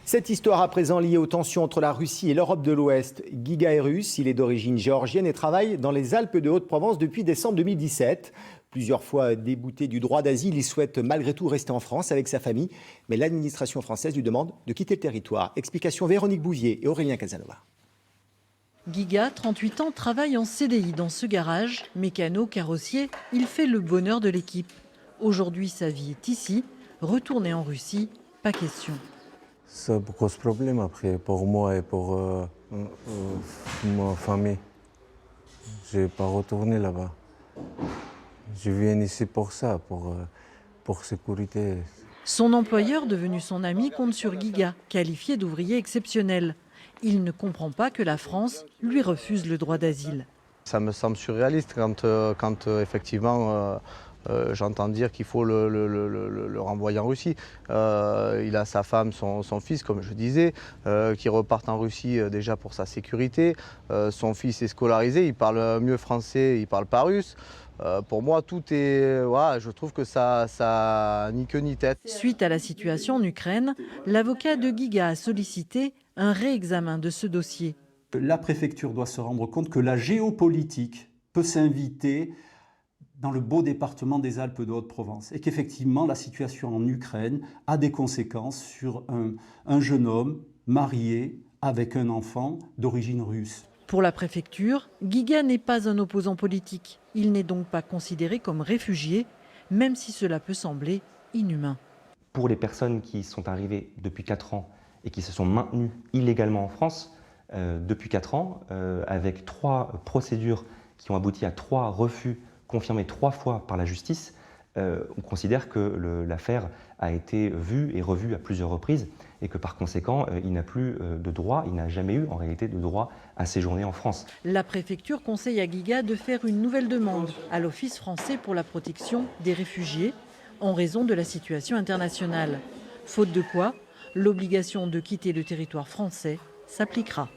Cette histoire à présent liée aux tensions entre la Russie et l'Europe de l'Ouest. Giga est russe, il est d'origine géorgienne et travaille dans les Alpes de Haute-Provence depuis décembre 2017. Plusieurs fois débouté du droit d'asile, il souhaite malgré tout rester en France avec sa famille. Mais l'administration française lui demande de quitter le territoire. Explication Véronique Bouvier et Aurélien Casanova. Giga, 38 ans, travaille en CDI dans ce garage. Mécano, carrossier, il fait le bonheur de l'équipe. Aujourd'hui, sa vie est ici. Retourner en Russie, pas question. Ça pose problème après pour moi et pour ma famille. Je ne vais pas retourner là-bas. Je viens ici pour ça, pour sécurité. Son employeur, devenu son ami, compte sur Giga, qualifié d'ouvrier exceptionnel. Il ne comprend pas que la France lui refuse le droit d'asile. Ça me semble surréaliste quand effectivement j'entends dire qu'il faut le renvoyer en Russie. Il a sa femme, son fils, comme je disais, qui repartent en Russie déjà pour sa sécurité. Son fils est scolarisé, il parle mieux français, il ne parle pas russe. Pour moi, tout est. Voilà, je trouve que ça ni queue ni tête. Suite à la situation en Ukraine, l'avocat de Giga a sollicité un réexamen de ce dossier. La préfecture doit se rendre compte que la géopolitique peut s'inviter dans le beau département des Alpes de Haute-Provence et qu'effectivement la situation en Ukraine a des conséquences sur un jeune homme marié avec un enfant d'origine russe. Pour la préfecture, Giga n'est pas un opposant politique. Il n'est donc pas considéré comme réfugié, même si cela peut sembler inhumain. Pour les personnes qui sont arrivées depuis 4 ans et qui se sont maintenues illégalement en France, depuis 4 ans, avec 3 procédures qui ont abouti à 3 refus confirmés 3 fois par la justice, on considère que l'affaire a été vue et revue à plusieurs reprises et que par conséquent, il n'a plus de droit, il n'a jamais eu en réalité de droit à séjourner en France. La préfecture conseille à Giga de faire une nouvelle demande à l'Office français pour la protection des réfugiés en raison de la situation internationale. Faute de quoi, l'obligation de quitter le territoire français s'appliquera.